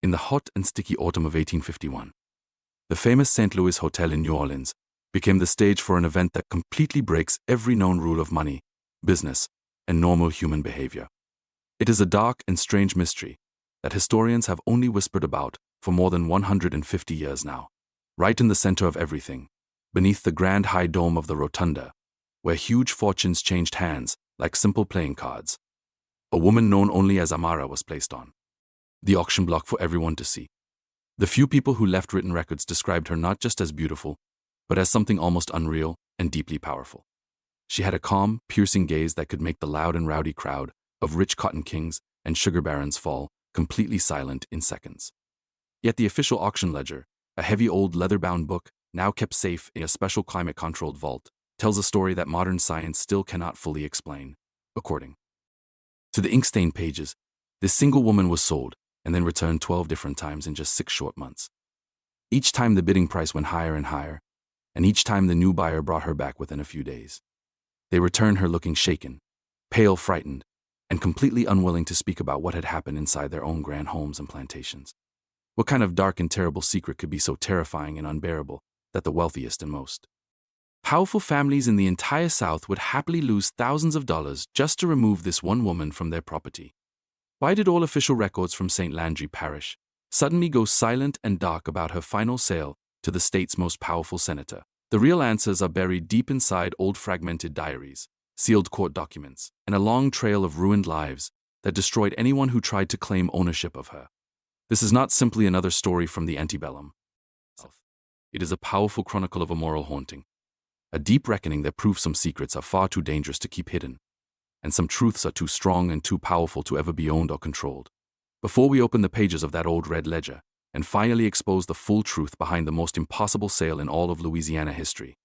in the hot and sticky autumn of 1851. The famous St. Louis Hotel in New Orleans became the stage for an event that completely breaks every known rule of money, business, and normal human behavior. It is a dark and strange mystery that historians have only whispered about for more than 150 years now. Right in the center of everything, beneath the grand high dome of the rotunda, where huge fortunes changed hands like simple playing cards, a woman known only as Amara was placed on the auction block for everyone to see. The few people who left written records described her not just as beautiful, but as something almost unreal and deeply powerful. She had a calm, piercing gaze that could make the loud and rowdy crowd of rich cotton kings and sugar barons fall completely silent in seconds. Yet the official auction ledger, a heavy old leather-bound book now kept safe in a special climate-controlled vault, tells a story that modern science still cannot fully explain. According to the ink-stained pages, this single woman was sold and then returned 12 different times in just 6 short months. Each time the bidding price went higher and higher, and each time the new buyer brought her back within a few days. They returned her looking shaken, pale, frightened, and completely unwilling to speak about what had happened inside their own grand homes and plantations. What kind of dark and terrible secret could be so terrifying and unbearable that the wealthiest and most powerful families in the entire South would happily lose thousands of dollars just to remove this one woman from their property? Why did all official records from St. Landry Parish suddenly go silent and dark about her final sale to the state's most powerful senator? The real answers are buried deep inside old fragmented diaries, sealed court documents, and a long trail of ruined lives that destroyed anyone who tried to claim ownership of her. This is not simply another story from the antebellum South. It is a powerful chronicle of a moral haunting, a deep reckoning that proves some secrets are far too dangerous to keep hidden, and some truths are too strong and too powerful to ever be owned or controlled. Before we open the pages of that old red ledger and finally expose the full truth behind the most impossible sale in all of Louisiana history,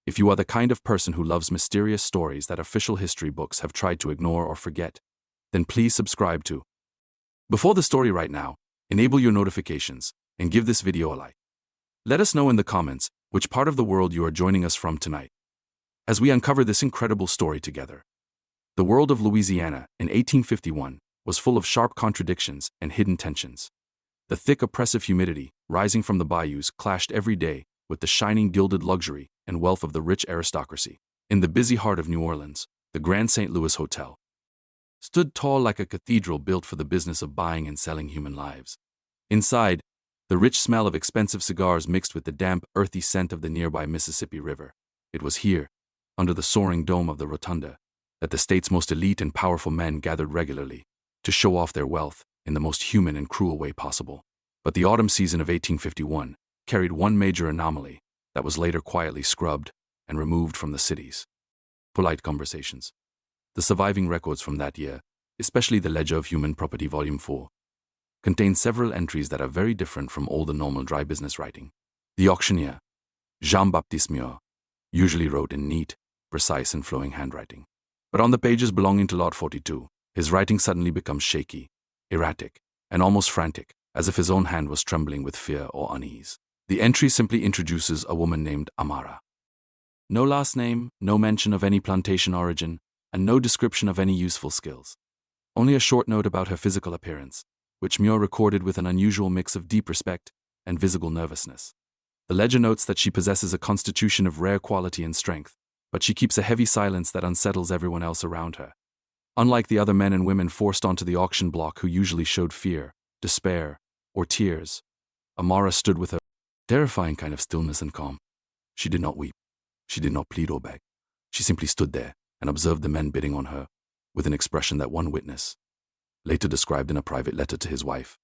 if you are the kind of person who loves mysterious stories that official history books have tried to ignore or forget, then please subscribe to. Before the story right now, enable your notifications and give this video a like. Let us know in the comments which part of the world you are joining us from tonight, as we uncover this incredible story together. The world of Louisiana in 1851 was full of sharp contradictions and hidden tensions. The thick, oppressive humidity rising from the bayous clashed every day with the shining gilded luxury and wealth of the rich aristocracy. In the busy heart of New Orleans, the Grand St. Louis Hotel stood tall like a cathedral built for the business of buying and selling human lives. Inside, the rich smell of expensive cigars mixed with the damp, earthy scent of the nearby Mississippi River. It was here, under the soaring dome of the rotunda, that the state's most elite and powerful men gathered regularly to show off their wealth in the most human and cruel way possible. But the autumn season of 1851 carried one major anomaly that was later quietly scrubbed and removed from the city's polite conversations. The surviving records from that year, especially the Ledger of Human Property Volume 4, contain several entries that are very different from all the normal dry business writing. The auctioneer, Jean-Baptiste Muir, usually wrote in neat, precise and flowing handwriting. But on the pages belonging to Lot 42, his writing suddenly becomes shaky, erratic, and almost frantic, as if his own hand was trembling with fear or unease. The entry simply introduces a woman named Amara. No last name, no mention of any plantation origin, and no description of any useful skills. Only a short note about her physical appearance, which Muir recorded with an unusual mix of deep respect and visible nervousness. The ledger notes that she possesses a constitution of rare quality and strength, but she keeps a heavy silence that unsettles everyone else around her. Unlike the other men and women forced onto the auction block who usually showed fear, despair, or tears, Amara stood with a terrifying kind of stillness and calm. She did not weep. She did not plead or beg. She simply stood there and observed the men bidding on her, with an expression that one witness later described in a private letter to his wife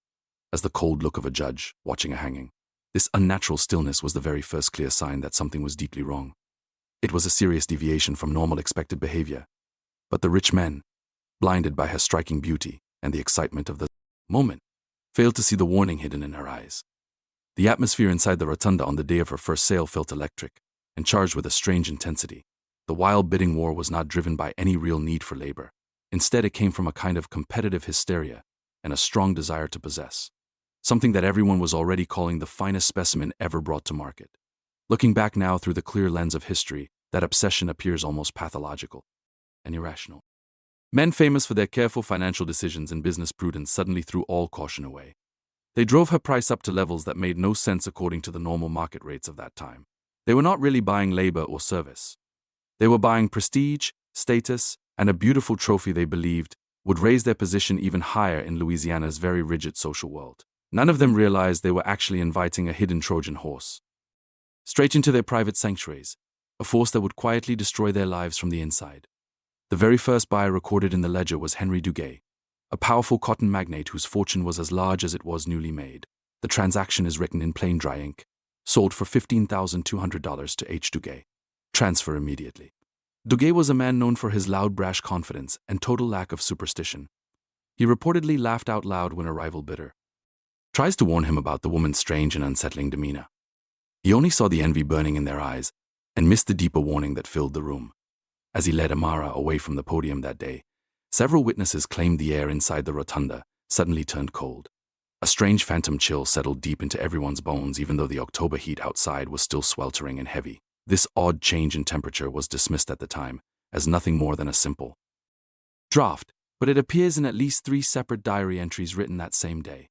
as the cold look of a judge watching a hanging. This unnatural stillness was the very first clear sign that something was deeply wrong. It was a serious deviation from normal expected behavior. But the rich men, blinded by her striking beauty and the excitement of the moment, failed to see the warning hidden in her eyes. The atmosphere inside the rotunda on the day of her first sale felt electric and charged with a strange intensity. The wild bidding war was not driven by any real need for labor. Instead, it came from a kind of competitive hysteria and a strong desire to possess, something that everyone was already calling the finest specimen ever brought to market. Looking back now through the clear lens of history, that obsession appears almost pathological and irrational. Men famous for their careful financial decisions and business prudence suddenly threw all caution away. They drove her price up to levels that made no sense according to the normal market rates of that time. They were not really buying labor or service. They were buying prestige, status, and a beautiful trophy they believed would raise their position even higher in Louisiana's very rigid social world. None of them realized they were actually inviting a hidden Trojan horse straight into their private sanctuaries, a force that would quietly destroy their lives from the inside. The very first buyer recorded in the ledger was Henry Duguay, a powerful cotton magnate whose fortune was as large as it was newly made. The transaction is written in plain dry ink. Sold for $15,200 to H. Duguay. Transfer immediately. Duguay was a man known for his loud, brash confidence and total lack of superstition. He reportedly laughed out loud when a rival bidder tries to warn him about the woman's strange and unsettling demeanor. He only saw the envy burning in their eyes and missed the deeper warning that filled the room. As he led Amara away from the podium that day, several witnesses claimed the air inside the rotunda suddenly turned cold. A strange phantom chill settled deep into everyone's bones even though the October heat outside was still sweltering and heavy. This odd change in temperature was dismissed at the time as nothing more than a simple draft, but it appears in at least 3 separate diary entries written that same day.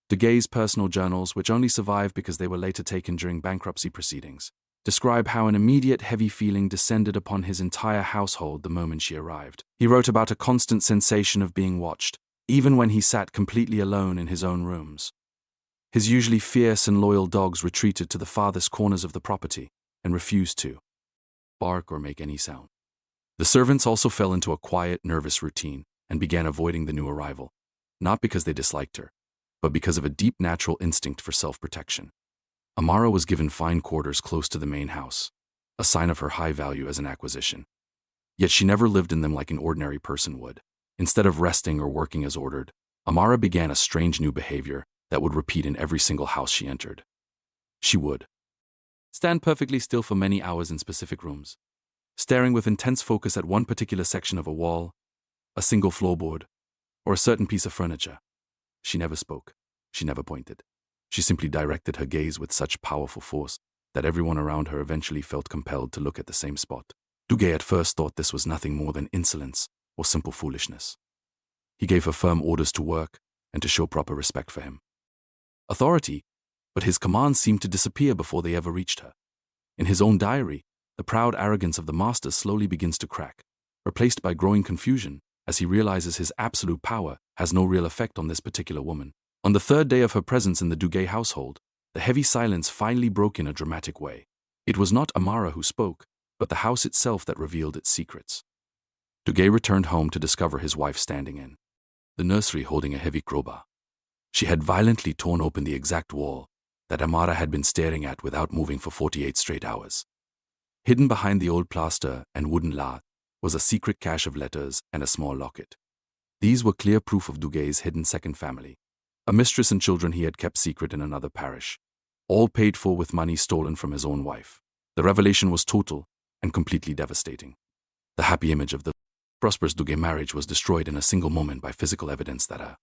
Duguay's personal journals, which only survived because they were later taken during bankruptcy proceedings, describe how an immediate heavy feeling descended upon his entire household the moment she arrived. He wrote about a constant sensation of being watched, even when he sat completely alone in his own rooms. His usually fierce and loyal dogs retreated to the farthest corners of the property and refused to bark or make any sound. The servants also fell into a quiet, nervous routine and began avoiding the new arrival, not because they disliked her, but because of a deep natural instinct for self-protection. Amara was given fine quarters close to the main house, a sign of her high value as an acquisition. Yet she never lived in them like an ordinary person would. Instead of resting or working as ordered, Amara began a strange new behavior that would repeat in every single house she entered. She would stand perfectly still for many hours in specific rooms, staring with intense focus at one particular section of a wall, a single floorboard, or a certain piece of furniture. She never spoke. She never pointed. She simply directed her gaze with such powerful force that everyone around her eventually felt compelled to look at the same spot. Duguay at first thought this was nothing more than insolence or simple foolishness. He gave her firm orders to work and to show proper respect for him. Authority, but his commands seemed to disappear before they ever reached her. In his own diary, the proud arrogance of the master slowly begins to crack, replaced by growing confusion as he realizes his absolute power has no real effect on this particular woman. On the 3rd day of her presence in the Duguay household, the heavy silence finally broke in a dramatic way. It was not Amara who spoke, but the house itself that revealed its secrets. Duguay returned home to discover his wife standing in the nursery holding a heavy crowbar. She had violently torn open the exact wall that Amara had been staring at without moving for 48 straight hours. Hidden behind the old plaster and wooden lath was a secret cache of letters and a small locket. These were clear proof of Duguay's hidden second family, a mistress and children he had kept secret in another parish, all paid for with money stolen from his own wife. The revelation was total and completely devastating. The happy image of the prosperous Duguay marriage was destroyed in a single moment by physical evidence that a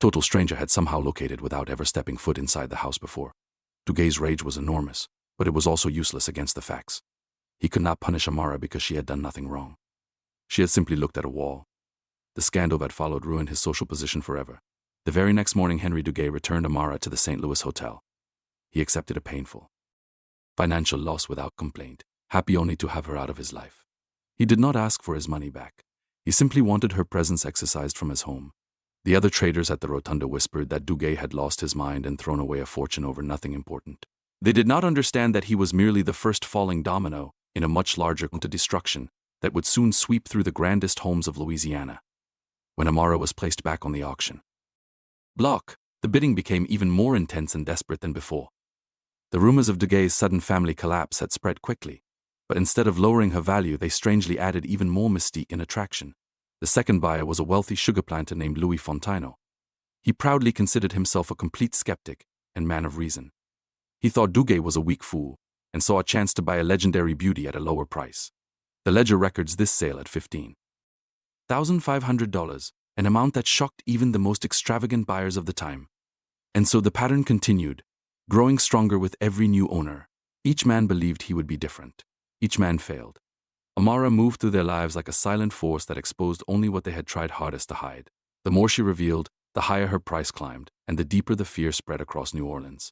total stranger had somehow located without ever stepping foot inside the house before. Duguay's rage was enormous, but it was also useless against the facts. He could not punish Amara because she had done nothing wrong. She had simply looked at a wall. The scandal that followed ruined his social position forever. The very next morning, Henry Duguay returned Amara to the St. Louis hotel. He accepted a painful financial loss without complaint, happy only to have her out of his life. He did not ask for his money back. He simply wanted her presence exorcised from his home. The other traders at the rotunda whispered that Duguay had lost his mind and thrown away a fortune over nothing important. They did not understand that he was merely the first falling domino in a much larger destruction that would soon sweep through the grandest homes of Louisiana. When Amara was placed back on the auction block, the bidding became even more intense and desperate than before. The rumors of Duguay's sudden family collapse had spread quickly, but instead of lowering her value, they strangely added even more mystique and attraction. The second buyer was a wealthy sugar planter named Louis Fontano. He proudly considered himself a complete skeptic and man of reason. He thought Duguay was a weak fool and saw a chance to buy a legendary beauty at a lower price. The ledger records this sale at $15,500, an amount that shocked even the most extravagant buyers of the time. And so the pattern continued, growing stronger with every new owner. Each man believed he would be different. Each man failed. Amara moved through their lives like a silent force that exposed only what they had tried hardest to hide. The more she revealed, the higher her price climbed, and the deeper the fear spread across New Orleans.